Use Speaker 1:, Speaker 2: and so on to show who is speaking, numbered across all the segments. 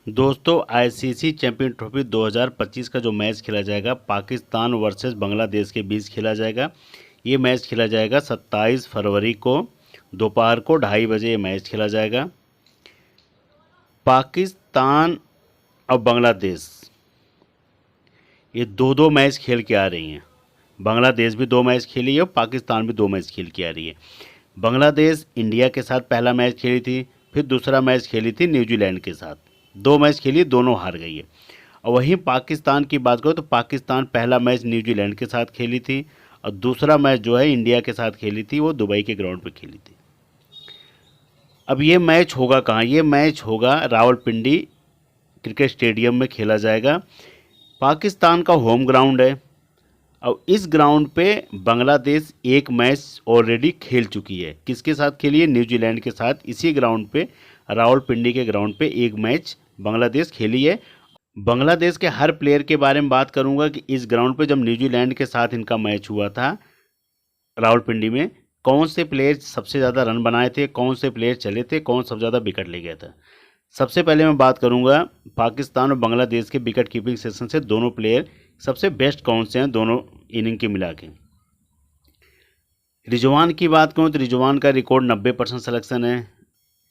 Speaker 1: दोस्तों ICC champion trophy 2025 का जो मैच खेला जाएगा पाकिस्तान वर्सेस बांग्लादेश के बीच खेला जाएगा। ये मैच खेला जाएगा 27 फरवरी को दोपहर को 2:30 बजे ये मैच खेला जाएगा। पाकिस्तान और बांग्लादेश ये दो दो मैच खेल के आ रही हैं। बांग्लादेश भी 2 मैच खेली है और पाकिस्तान भी 2 मैच खेल के आ रही है। बांग्लादेश इंडिया के साथ पहला मैच खेली थी, फिर दूसरा मैच खेली थी न्यूजीलैंड के साथ। 2 मैच खेली, दोनों हार गई है। और वहीं पाकिस्तान की बात करो तो पाकिस्तान पहला मैच न्यूजीलैंड के साथ खेली थी और दूसरा मैच जो है इंडिया के साथ खेली थी, वो दुबई के ग्राउंड पे खेली थी। अब ये मैच होगा कहाँ? ये मैच होगा रावलपिंडी क्रिकेट स्टेडियम में खेला जाएगा। पाकिस्तान का होम ग्राउंड है। अब इस ग्राउंड पे बांग्लादेश एक मैच ऑलरेडी खेल चुकी है। किसके साथ खेली है? न्यूजीलैंड के साथ। इसी ग्राउंड पे रावलपिंडी के ग्राउंड पे एक मैच बांग्लादेश खेली है। बांग्लादेश के हर प्लेयर के बारे में बात करूंगा कि इस ग्राउंड पे जब न्यूजीलैंड के साथ इनका मैच हुआ था रावलपिंडी में, कौन से प्लेयर सबसे ज़्यादा रन बनाए थे, कौन से प्लेयर चले थे, कौन सबसे ज़्यादा विकेट ले गया था। सबसे पहले मैं बात करूंगा पाकिस्तान और बांग्लादेश के विकेट कीपिंग सेशन से दोनों प्लेयर सबसे बेस्ट कौन से हैं दोनों इनिंग के मिला के। रिजवान की बात करूँ तो रिजवान का रिकॉर्ड 90% सिलेक्शन है।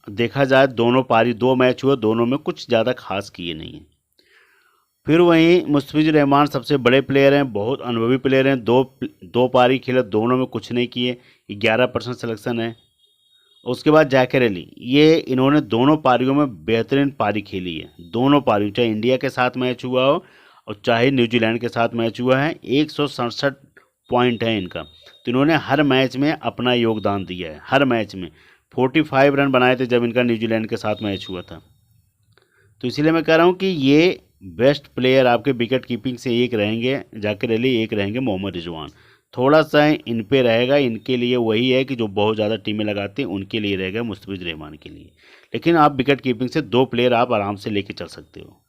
Speaker 1: देखा जाए दोनों पारी 2 मैच हुए, दोनों में कुछ ज़्यादा खास किए नहीं हैं। फिर वहीं मुस्तफिजुर रहमान सबसे बड़े प्लेयर हैं, बहुत अनुभवी प्लेयर हैं। दो पारी खेले, दोनों में कुछ नहीं किए, 11% सिलेक्शन है। उसके बाद जाकिर अली, ये इन्होंने दोनों पारियों में बेहतरीन पारी खेली है। दोनों पारियों, चाहे इंडिया के साथ मैच हुआ हो और चाहे न्यूजीलैंड के साथ मैच हुआ है। 167 पॉइंट है इनका। तो इन्होंने हर मैच में अपना योगदान दिया है। हर मैच में 45 रन बनाए थे जब इनका न्यूजीलैंड के साथ मैच हुआ था। तो इसीलिए मैं कह रहा हूँ कि ये बेस्ट प्लेयर आपके विकेट कीपिंग से एक रहेंगे जाकिर अली, एक रहेंगे मोहम्मद रिजवान। थोड़ा सा इन पे रहेगा, इनके लिए वही है कि जो बहुत ज़्यादा टीमें लगाते हैं उनके लिए रहेगा मुस्तफिजुर रहमान के लिए। लेकिन आप विकेट कीपिंग से 2 प्लेयर आप आराम से लेके चल सकते हो।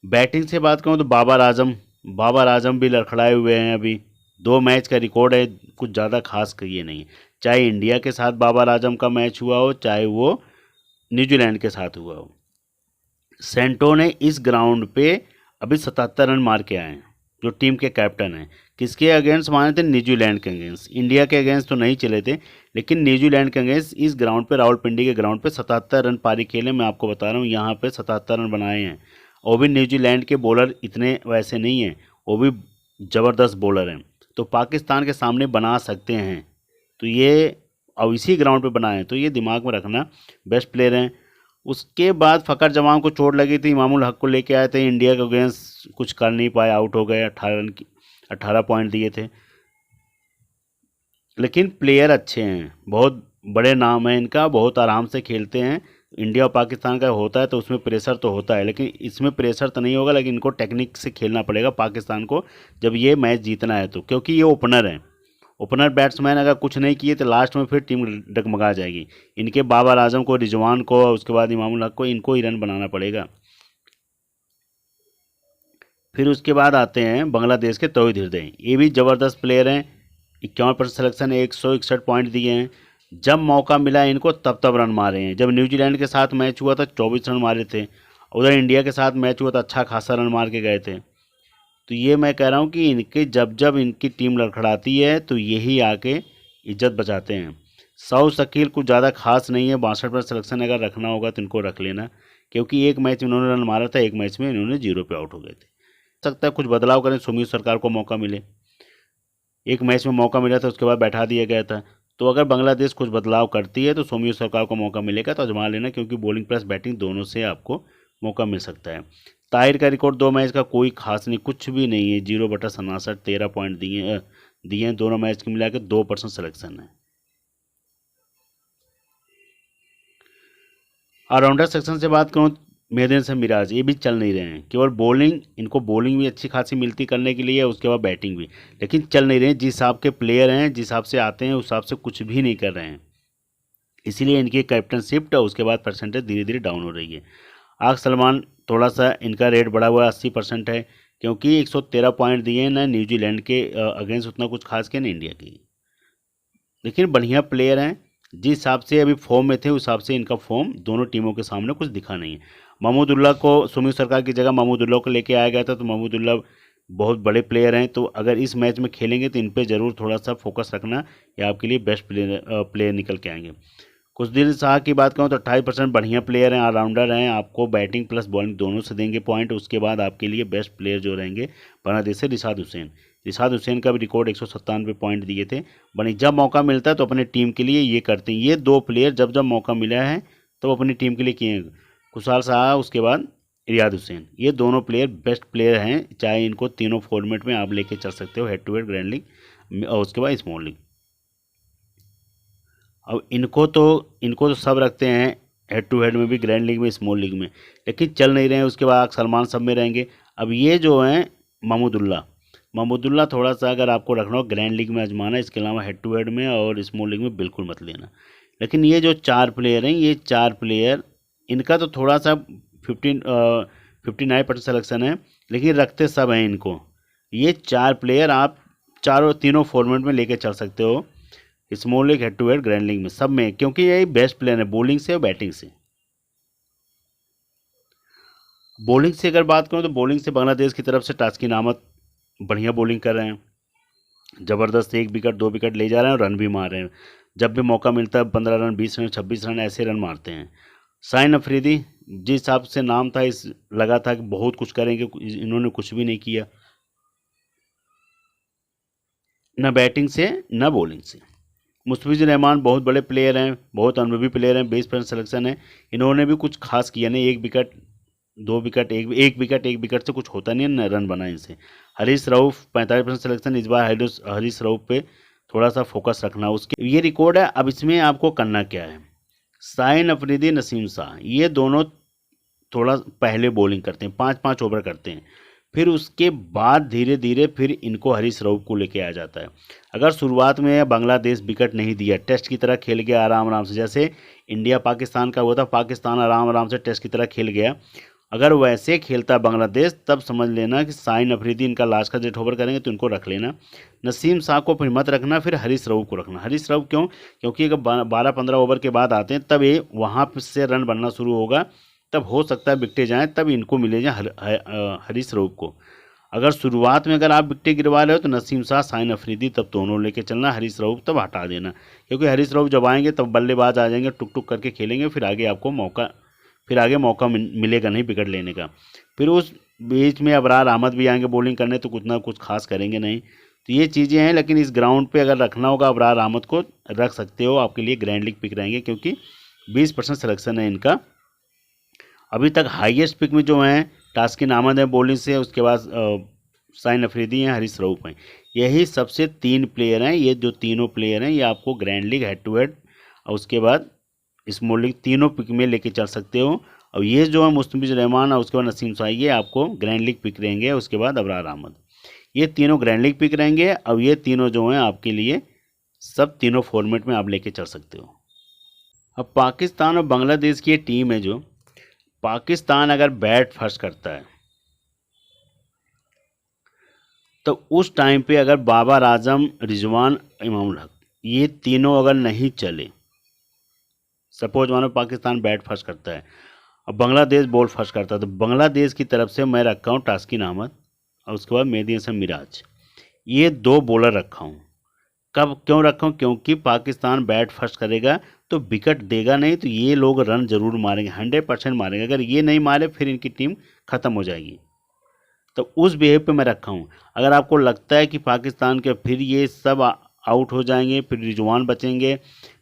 Speaker 1: बैटिंग से बात करूँ तो बाबर आजम भी लड़खड़ाए हुए हैं। अभी 2 मैच का रिकॉर्ड है, कुछ ज़्यादा खास ये नहीं है। चाहे इंडिया के साथ बाबर आजम का मैच हुआ हो, चाहे वो न्यूजीलैंड के साथ हुआ हो। सेंटो ने इस ग्राउंड पे अभी 77 रन मार के आए हैं, जो टीम के कैप्टन हैं। किसके अगेंस्ट मारे थे? न्यूजीलैंड के अगेंस्ट। इंडिया के अगेंस्ट तो नहीं चले थे, लेकिन न्यूजीलैंड के अगेंस्ट इस ग्राउंड पे, रावलपिंडी के ग्राउंड पे 77 रन पारी खेले। मैं आपको बता रहा हूँ, यहाँ पे 77 रन बनाए हैं। वो भी न्यूजीलैंड के बॉलर इतने वैसे नहीं हैं, वो भी ज़बरदस्त बॉलर हैं। तो पाकिस्तान के सामने बना सकते हैं। तो ये अब इसी ग्राउंड पे बनाए हैं, तो ये दिमाग में रखना। बेस्ट प्लेयर हैं। उसके बाद फ़खर जमान को चोट लगी थी, इमामुल हक को लेके आए थे इंडिया के अगेंस्ट, कुछ कर नहीं पाए, आउट हो गए। 18 रन की 18 पॉइंट दिए थे। लेकिन प्लेयर अच्छे हैं, बहुत बड़े नाम है इनका, बहुत आराम से खेलते हैं। इंडिया और पाकिस्तान का होता है तो उसमें प्रेशर तो होता है, लेकिन इसमें प्रेशर तो नहीं होगा। लेकिन इनको टेक्निक से खेलना पड़ेगा पाकिस्तान को जब ये मैच जीतना है तो, क्योंकि ये ओपनर हैं। ओपनर बैट्समैन अगर कुछ नहीं किए तो लास्ट में फिर टीम डगमगा जाएगी। इनके बाबर आजम को, रिजवान को, उसके बाद इमामुल हक को, इनको ही रन बनाना पड़ेगा। फिर उसके बाद आते हैं बांग्लादेश के तौहीद हृदय। ये भी ज़बरदस्त प्लेयर हैं। 51% सिलेक्शन है, 161 पॉइंट दिए हैं। जब मौका मिला इनको तब तब रन मारे हैं। जब न्यूजीलैंड के साथ मैच हुआ था 24 रन मारे थे। उधर इंडिया के साथ मैच हुआ था, अच्छा खासा रन मार के गए थे। तो ये मैं कह रहा हूँ कि इनके जब जब इनकी टीम लड़खड़ाती है तो यही आके इज्जत बचाते हैं। सौ शकील कुछ ज़्यादा खास नहीं है। 62% सिलेक्शन अगर रखना होगा तो इनको रख लेना, क्योंकि एक मैच इन्होंने रन मारा था, एक मैच में इन्होंने 0 पे आउट हो गए थे। सकता है कुछ बदलाव करें, सुमीर सरकार को मौका मिले। एक मैच में मौका मिला था, उसके बाद बैठा दिया गया था। तो अगर बांग्लादेश कुछ बदलाव करती है तो सुमीर सरकार को मौका मिलेगा, तो आजमा लेना, क्योंकि बॉलिंग प्लस बैटिंग दोनों से आपको मौका मिल सकता है। ताहिर का रिकॉर्ड 2 मैच का कोई खास नहीं, कुछ भी नहीं है। 0/67, 13 पॉइंट दिए हैं दोनों मैच के मिला के। 2% सिलेक्शन है। ऑलराउंडर सेक्शन से बात करूँ, मेहदी हसन मिराज ये भी चल नहीं रहे हैं। केवल बॉलिंग, इनको बॉलिंग भी अच्छी खासी मिलती करने के लिए, उसके बाद बैटिंग भी, लेकिन चल नहीं रहे हैं। जिस हिसाब के प्लेयर हैं, जिस हिसाब से आते हैं, उस हिसाब से कुछ भी नहीं कर रहे हैं। इसीलिए इनकी कैप्टनशिप और उसके बाद परसेंटेज धीरे धीरे डाउन हो रही है। आग सलमान, थोड़ा सा इनका रेट बढ़ा हुआ है, 80% है, क्योंकि 113 पॉइंट दिए हैं। ना न्यूजीलैंड के अगेंस्ट उतना कुछ खास किया, ना इंडिया की। लेकिन बढ़िया प्लेयर हैं, जिस हिसाब से अभी फॉर्म में थे उस हिसाब से इनका फॉर्म दोनों टीमों के सामने कुछ दिखा नहीं है। महमूदुल्लाह को सुमित सरकार की जगह महमूदुल्लाह को लेके आया गया था, तो महमूदुल्लाह बहुत बड़े प्लेयर हैं, तो अगर इस मैच में खेलेंगे तो इन पे ज़रूर थोड़ा सा फोकस रखना, ये आपके लिए बेस्ट प्लेयर निकल के आएंगे। खुशदिल शाह की बात करूँ तो 28% बढ़िया प्लेयर हैं, ऑलराउंडर हैं, आपको बैटिंग प्लस बॉलिंग दोनों से देंगे पॉइंट। उसके बाद आपके लिए बेस्ट प्लेयर जो रहेंगे बांग्लादेश से रिशाद हुसैन का भी रिकॉर्ड 197 पॉइंट दिए थे। बनी जब मौका मिलता है तो अपने टीम के लिए ये करते हैं, ये दो प्लेयर जब जब मौका मिला है तो अपनी टीम के लिए किए हैं। खुशहाल शाह, उसके बाद रियाद हुसैन, ये दोनों प्लेयर बेस्ट प्लेयर हैं, चाहे इनको तीनों फॉर्मेट में आप लेके चल सकते हो, head to head, grand league और उसके बाद स्मॉल लीग। अब इनको तो सब रखते हैं हेड टू हेड में भी, ग्रैंड लीग में, स्मॉल लीग में, लेकिन चल नहीं रहे हैं। उसके बाद सलमान सब में रहेंगे। अब ये जो हैं महमूदुल्लाह थोड़ा सा अगर आपको रखना हो ग्रैंड लीग में आजमाना, इसके अलावा हेड टू हेड में और स्मॉल लीग में बिल्कुल मत लेना। लेकिन ये जो 4 प्लेयर हैं, ये 4 प्लेयर इनका तो थोड़ा सा 59% सिलेक्शन है, लेकिन रखते सब हैं इनको। ये 4 प्लेयर आप तीनों फॉर्मेट में लेके चल सकते हो, small league, head to head, grand league में, सब में, क्योंकि यही बेस्ट प्लेयर है बॉलिंग से और बैटिंग से। बॉलिंग से अगर बात करूं तो बॉलिंग से बांग्लादेश की तरफ से तास्किन अहमद बढ़िया बॉलिंग कर रहे हैं, ज़बरदस्त, 1 विकेट 2 विकेट ले जा रहे हैं और रन भी मार रहे हैं। जब भी मौका मिलता है 15 रन, 20 रन, 26 रन, ऐसे रन मारते हैं। शाहीन अफरीदी, जिस हिसाब से नाम था, इस लगा था कि बहुत कुछ करेंगे, इन्होंने कुछ भी नहीं किया, न बैटिंग से न बॉलिंग से। मुस्तफिजुर रहमान बहुत बड़े प्लेयर हैं, बहुत अनुभवी प्लेयर हैं, 20% सिलेक्शन है, इन्होंने भी कुछ खास किया नहीं, 1 विकेट 2 विकेट, एक विकेट से कुछ होता नहीं है, रन बना इनसे। हरीश रऊफ 45% सिलेक्शन, इस बार हरीश रऊफ पे थोड़ा सा फोकस रखना, उसके ये रिकॉर्ड है। अब इसमें आपको करना क्या है, शाहीन अफरीदी, नसीम शाह, ये दोनों थोड़ा पहले बॉलिंग करते हैं, 5-5 ओवर करते हैं, फिर उसके बाद धीरे धीरे फिर इनको हरीश रऊफ को लेके आ जाता है। अगर शुरुआत में बांग्लादेश विकेट नहीं दिया, टेस्ट की तरह खेल गया आराम आराम से, जैसे इंडिया पाकिस्तान का हुआ था, पाकिस्तान आराम आराम से टेस्ट की तरह खेल गया, अगर वैसे खेलता बांग्लादेश तब समझ लेना कि शाहीन अफरीदी इनका लास्ट का डेट ओवर करेंगे, तो इनको रख लेना। नसीम शाह को फिर मत रखना, फिर हरीश रऊफ को रखना। हरीश रऊफ क्यों? क्योंकि अगर 12-15 ओवर के बाद आते हैं तब ये वहाँ से रन बनना शुरू होगा, तब हो सकता है विकटें जाएँ, तब इनको मिले जाए हरीश रऊफ को। अगर शुरुआत में अगर आप विकटें गिरवा रहे हो तो नसीम शाह, शाहीन अफरीदी तब दोनों लेके चलना, हरीश रऊफ तब हटा देना, क्योंकि हरीश रऊफ जब आएंगे तब बल्लेबाज आ जाएंगे, टुक टुक करके खेलेंगे, फिर आगे मौका मिलेगा नहीं विकेट लेने का। फिर उस बीच में अबरार अहमद भी आएंगे बॉलिंग करने, तो कुछ ना कुछ खास करेंगे नहीं। तो ये चीज़ें हैं, लेकिन इस ग्राउंड पे अगर रखना होगा अबरार अहमद को रख सकते हो, आपके लिए ग्रैंड लीग पिक रहेंगे, क्योंकि 20% सिलेक्शन है इनका। अभी तक हाईएस्ट पिक में जो हैं तास्किन अहमद है बॉलिंग से, उसके बाद शाहीन अफरीदी हैं, हरीश रऊफ हैं, यही सबसे 3 प्लेयर हैं। ये जो तीनों प्लेयर हैं ये आपको grand league, head to head और उसके बाद स्मॉल लीग, तीनों पिक में लेके चल सकते हो। और ये जो है मुस्तफिजुर रहमान और उसके बाद नसीम शाह, ये आपको ग्रैंड लीग पिक रहेंगे, उसके बाद अबरार अहमद, ये तीनों ग्रैंड लीग पिक रहेंगे। अब ये तीनों जो हैं आपके लिए सब तीनों फॉर्मेट में आप लेके चल सकते हो। अब पाकिस्तान और बांग्लादेश की ये टीम है, जो पाकिस्तान अगर बैट फर्स्ट करता है तो उस टाइम पे अगर बाबर आजम, रिजवान, इमामुल हक, ये तीनों अगर नहीं चले, सपोज मानो पाकिस्तान बैट फर्स्ट करता है और बांग्लादेश बॉल फर्स्ट करता है, तो बांग्लादेश की तरफ से मैं रखा हूँ तास्किन अहमद और उसके बाद मेहदी हसन मिराज, ये 2 बॉलर रखा हूँ। कब क्यों रखा हूँ? क्योंकि पाकिस्तान बैट फर्स्ट करेगा तो विकेट देगा नहीं, तो ये लोग रन जरूर मारेंगे, 100% मारेंगे। अगर ये नहीं मारे फिर इनकी टीम ख़त्म हो जाएगी, तो उस बिहेव पे मैं रखा हूँ। अगर आपको लगता है कि पाकिस्तान के फिर ये सब आउट हो जाएंगे, फिर रिजवान बचेंगे,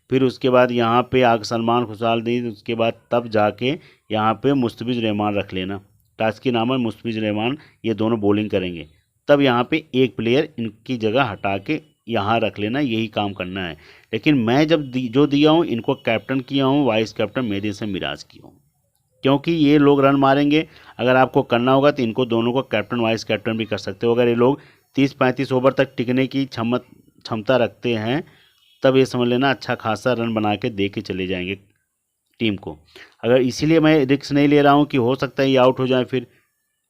Speaker 1: फिर उसके बाद यहाँ पे आग सलमान खुशालदीन, उसके बाद तब जाके यहाँ पे मुस्तफिजुर रहमान रख लेना, तास्किन अहमद, मुस्तफिजुर रहमान, ये दोनों बॉलिंग करेंगे, तब यहाँ पे एक प्लेयर इनकी जगह हटा के यहाँ रख लेना, यही काम करना है। लेकिन मैं जब जो दिया हूँ, इनको कैप्टन किया हूँ, वाइस कैप्टन मेहदी हसन मिराज किया हूँ, क्योंकि ये लोग रन मारेंगे। अगर आपको करना होगा तो इनको दोनों को कैप्टन वाइस कैप्टन भी कर सकते हो। अगर ये लोग 30-35 ओवर तक टिकने की क्षमता रखते हैं, तब ये समझ लेना अच्छा खासा रन बना के दे के चले जाएंगे टीम को। अगर इसीलिए मैं रिस्क नहीं ले रहा हूँ कि हो सकता है ये आउट हो जाए फिर,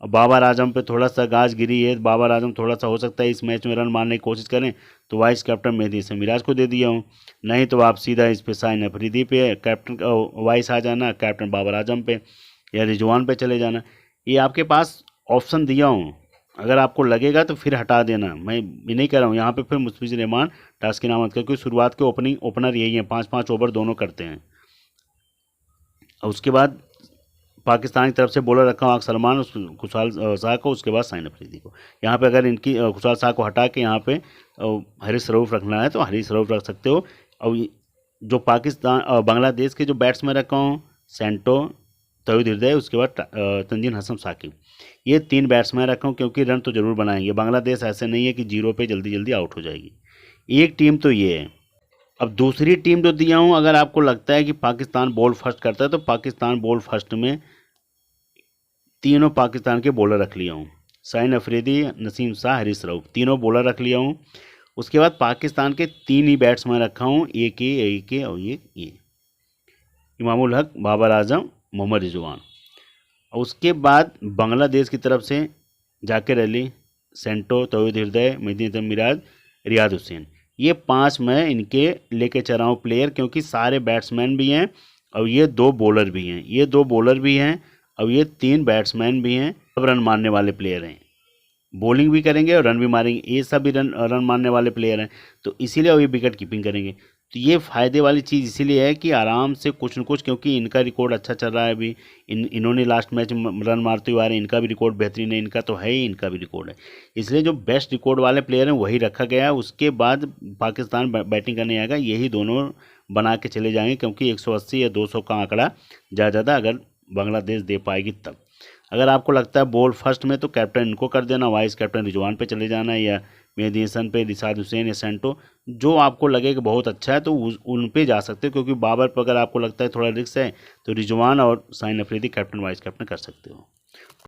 Speaker 1: अब बाबर आजम पे थोड़ा सा गाज गिरी है, बाबर आजम थोड़ा सा हो सकता है इस मैच में रन मारने की कोशिश करें, तो वाइस कैप्टन मेहदी हसन मिराज को दे दिया हूँ। नहीं तो आप सीधा इस पे साइन अफरीदी पे कैप्टन वाइस आ जाना, कैप्टन बाबर आजम पे या रिजवान पे चले जाना। ये आपके पास ऑप्शन दिया हूँ, अगर आपको लगेगा तो फिर हटा देना। मैं ये नहीं कह रहा हूँ यहाँ पे फिर मुस्तफिजुर रहमान टास्किन अहमद, क्योंकि शुरुआत के ओपनर यही हैं, 5-5 ओवर दोनों करते हैं। और उसके बाद पाकिस्तान की तरफ से बॉलर रखा हूँ सलमान खुशहाल शाह को, उसके बाद साइन अफरीदी को। यहाँ पे अगर इनकी खुशहाल शाह को हटा के यहाँ पे हारिस रऊफ रखना है तो हारिस रऊफ रख सकते हो। और जो पाकिस्तान बांग्लादेश के जो बैट्समैन रखा हूँ सेंटो, तौहीद हृदय, उसके बाद तंजीन हसन साकिब, ये 3 बैट्समैन रखा हूँ क्योंकि रन तो ज़रूर बनाएंगे। बांग्लादेश ऐसे नहीं है कि 0 पे जल्दी जल्दी आउट हो जाएगी। एक टीम तो ये है। अब दूसरी टीम जो दिया हूँ, अगर आपको लगता है कि पाकिस्तान बॉल फर्स्ट करता है तो पाकिस्तान बॉल फर्स्ट में तीनों पाकिस्तान के बॉलर रख लिया हूँ, साइन अफरीदी, नसीम शाह, हारिस रऊफ, तीनों बॉलर रख लिया हूँ। उसके बाद पाकिस्तान के 3 ही बैट्समैन रखा हूँ, एक के और ये इमामुल हक, बाबर आजम, मोहम्मद रिजवान। और उसके बाद बांग्लादेश की तरफ से जाकिर अली, सेंटो, तौहीद हृदय, मेहदी हसन मिराज, रियाद हुसैन, ये 5 मैं इनके लेके चला हूँ प्लेयर, क्योंकि सारे बैट्समैन भी हैं और ये 2 बॉलर भी हैं, ये 2 बॉलर भी हैं और ये 3 बैट्समैन भी हैं। सब रन मारने वाले प्लेयर हैं, बॉलिंग भी करेंगे और रन भी मारेंगे, ये सब भी रन मारने वाले प्लेयर हैं। तो इसीलिए और ये विकेट कीपिंग करेंगे। तो ये फ़ायदे वाली चीज़ इसीलिए है कि आराम से कुछ न कुछ, क्योंकि इनका रिकॉर्ड अच्छा चल रहा है अभी, इन्होंने लास्ट मैच रन मारते हुए आ रहे हैं, इनका भी रिकॉर्ड बेहतरीन है, इनका तो है ही, इनका भी रिकॉर्ड है। इसलिए जो बेस्ट रिकॉर्ड वाले प्लेयर हैं वही रखा गया है। उसके बाद पाकिस्तान बैटिंग करने आएगा, यही दोनों बना के चले जाएंगे, क्योंकि 180 या 200 का आंकड़ा ज़्यादा अगर बांग्लादेश दे पाएगी तब। अगर आपको लगता है बॉल फर्स्ट में तो कैप्टन इनको कर देना, वाइस कैप्टन रिजवान पे चले जाना, या मेहदी हसन पे, रिसाद हुसैन या सेंटो, जो आपको लगे कि बहुत अच्छा है तो उन पे जा सकते हो। क्योंकि बाबर पर अगर आपको लगता है थोड़ा रिस्क है तो रिजवान और Shaheen Afridi captain vice captain कर सकते हो।